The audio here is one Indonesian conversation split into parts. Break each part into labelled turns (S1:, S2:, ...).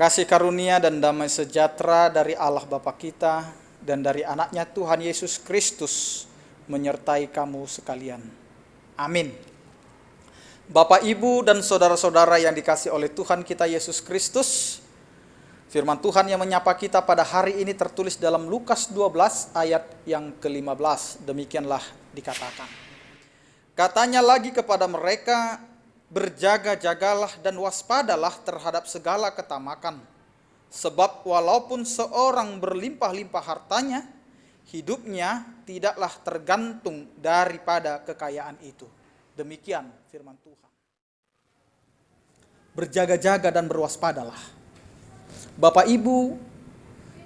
S1: Kasih karunia dan damai sejahtera dari Allah Bapa kita dan dari anaknya Tuhan Yesus Kristus menyertai kamu sekalian. Amin. Bapak, Ibu, dan saudara-saudara yang dikasihi oleh Tuhan kita Yesus Kristus, firman Tuhan yang menyapa kita pada hari ini tertulis dalam Lukas 12 ayat yang ke-15. Demikianlah dikatakan. Katanya lagi kepada mereka, berjaga-jagalah dan waspadalah terhadap segala ketamakan. Sebab walaupun seorang berlimpah-limpah hartanya, hidupnya tidaklah tergantung daripada kekayaan itu. Demikian firman Tuhan. Berjaga-jaga dan berwaspadalah. Bapak Ibu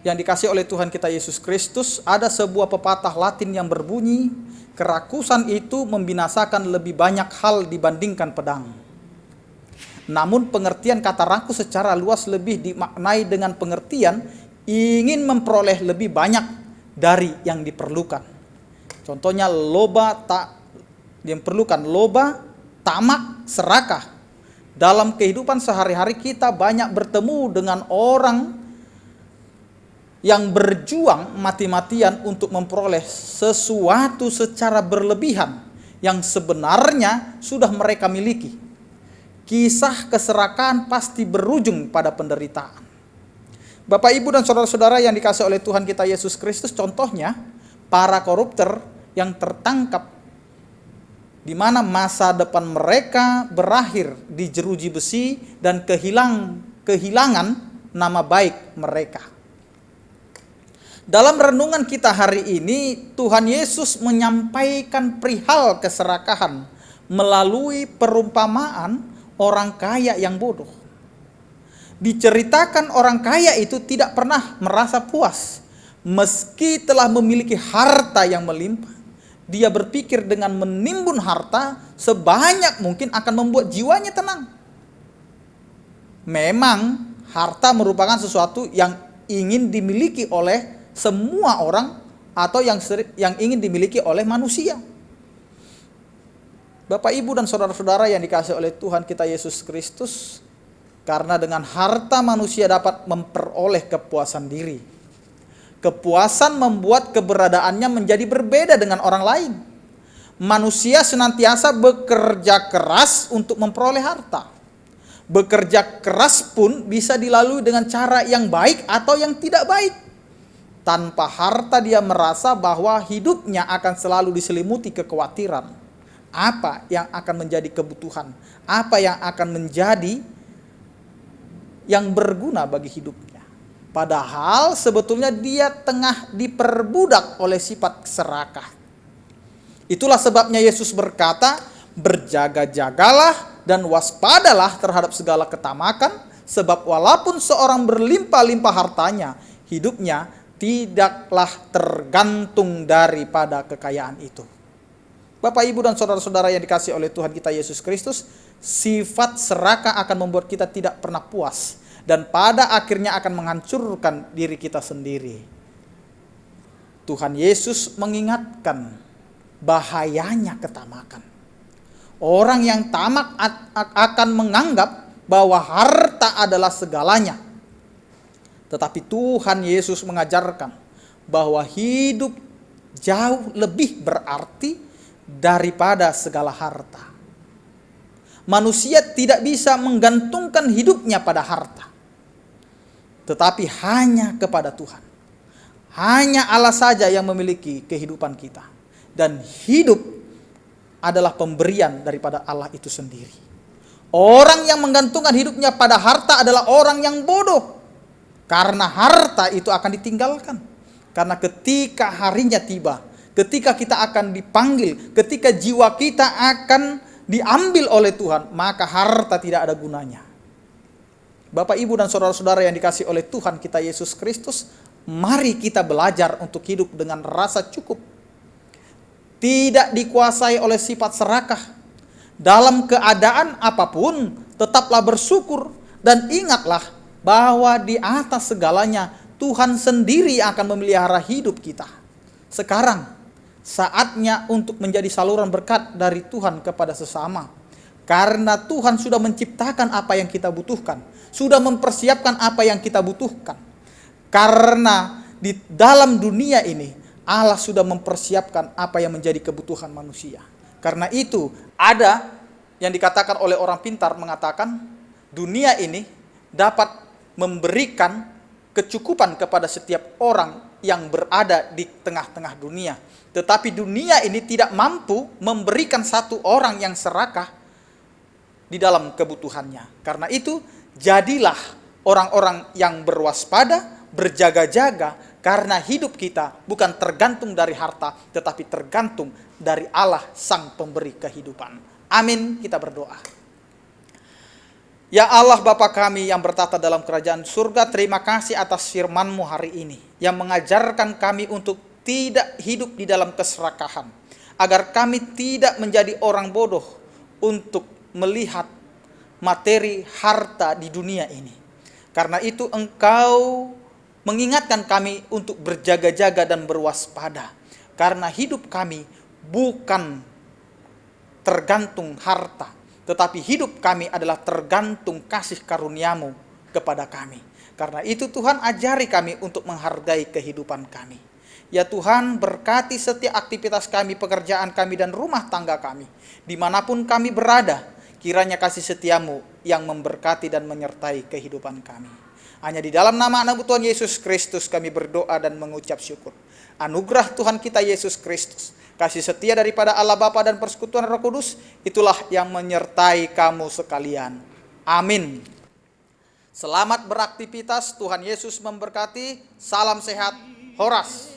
S1: yang dikasihi oleh Tuhan kita Yesus Kristus, ada sebuah pepatah Latin yang berbunyi, kerakusan itu membinasakan lebih banyak hal dibandingkan pedang. Namun pengertian kata rakus secara luas lebih dimaknai dengan pengertian ingin memperoleh lebih banyak dari yang diperlukan. Contohnya loba, tamak, serakah. Dalam kehidupan sehari-hari kita banyak bertemu dengan orang yang berjuang mati-matian untuk memperoleh sesuatu secara berlebihan yang sebenarnya sudah mereka miliki. Kisah keserakahan pasti berujung pada penderitaan. Bapak, Ibu, dan saudara-saudara yang dikasihi oleh Tuhan kita Yesus Kristus, contohnya para koruptor yang tertangkap di mana masa depan mereka berakhir di jeruji besi dan kehilangan nama baik mereka. Dalam renungan kita hari ini, Tuhan Yesus menyampaikan perihal keserakahan melalui perumpamaan orang kaya yang bodoh. Diceritakan orang kaya itu tidak pernah merasa puas. Meski telah memiliki harta yang melimpah, dia berpikir dengan menimbun harta sebanyak mungkin akan membuat jiwanya tenang. Memang harta merupakan sesuatu yang ingin dimiliki oleh semua orang atau yang ingin dimiliki oleh manusia. Bapak, Ibu, dan saudara-saudara yang dikasihi oleh Tuhan kita Yesus Kristus, karena dengan harta manusia dapat memperoleh kepuasan diri. Kepuasan membuat keberadaannya menjadi berbeda dengan orang lain. Manusia senantiasa bekerja keras untuk memperoleh harta. Bekerja keras pun bisa dilalui dengan cara yang baik atau yang tidak baik. Tanpa harta dia merasa bahwa hidupnya akan selalu diselimuti kekhawatiran. Apa yang akan menjadi kebutuhan? Apa yang akan menjadi yang berguna bagi hidupnya? Padahal sebetulnya dia tengah diperbudak oleh sifat serakah. Itulah sebabnya Yesus berkata, berjaga-jagalah dan waspadalah terhadap segala ketamakan, sebab walaupun seorang berlimpah-limpah hartanya, hidupnya tidaklah tergantung daripada kekayaan itu. Bapak, Ibu, dan saudara-saudara yang dikasihi oleh Tuhan kita Yesus Kristus, sifat serakah akan membuat kita tidak pernah puas dan pada akhirnya akan menghancurkan diri kita sendiri. Tuhan Yesus mengingatkan bahayanya ketamakan. Orang yang tamak akan menganggap bahwa harta adalah segalanya. Tetapi Tuhan Yesus mengajarkan bahwa hidup jauh lebih berarti daripada segala harta. Manusia tidak bisa menggantungkan hidupnya pada harta, tetapi hanya kepada Tuhan. Hanya Allah saja yang memiliki kehidupan kita, dan hidup adalah pemberian daripada Allah itu sendiri. Orang yang menggantungkan hidupnya pada harta adalah orang yang bodoh, karena harta itu akan ditinggalkan. Karena ketika harinya tiba, ketika kita akan dipanggil, ketika jiwa kita akan diambil oleh Tuhan, maka harta tidak ada gunanya. Bapak, Ibu, dan saudara-saudara yang dikasihi oleh Tuhan kita Yesus Kristus, mari kita belajar untuk hidup dengan rasa cukup. Tidak dikuasai oleh sifat serakah. Dalam keadaan apapun, tetaplah bersyukur dan ingatlah bahwa di atas segalanya Tuhan sendiri akan memelihara hidup kita. Sekarang saatnya untuk menjadi saluran berkat dari Tuhan kepada sesama. Karena Tuhan sudah menciptakan apa yang kita butuhkan, sudah mempersiapkan apa yang kita butuhkan. Karena di dalam dunia ini Allah sudah mempersiapkan apa yang menjadi kebutuhan manusia. Karena itu ada yang dikatakan oleh orang pintar mengatakan dunia ini dapat memberikan kecukupan kepada setiap orang yang berada di tengah-tengah dunia. Tetapi dunia ini tidak mampu memberikan satu orang yang serakah di dalam kebutuhannya. Karena itu, jadilah orang-orang yang berwaspada, berjaga-jaga, karena hidup kita bukan tergantung dari harta, tetapi tergantung dari Allah Sang Pemberi kehidupan. Amin, kita berdoa. Ya Allah Bapa kami yang bertata dalam kerajaan surga, terima kasih atas firman-Mu hari ini, yang mengajarkan kami untuk tidak hidup di dalam keserakahan, agar kami tidak menjadi orang bodoh untuk melihat materi harta di dunia ini. Karena itu Engkau mengingatkan kami untuk berjaga-jaga dan berwaspada, karena hidup kami bukan tergantung harta, tetapi hidup kami adalah tergantung kasih karunia-Mu kepada kami. Karena itu Tuhan, ajari kami untuk menghargai kehidupan kami. Ya Tuhan, berkati setiap aktivitas kami, pekerjaan kami, dan rumah tangga kami. Dimanapun kami berada, kiranya kasih setia-Mu yang memberkati dan menyertai kehidupan kami. Hanya di dalam nama anak Tuhan Yesus Kristus kami berdoa dan mengucap syukur. Anugerah Tuhan kita Yesus Kristus, kasih setia daripada Allah Bapa dan persekutuan Roh Kudus, itulah yang menyertai kamu sekalian. Amin. Selamat beraktivitas, Tuhan Yesus memberkati. Salam sehat, Horas.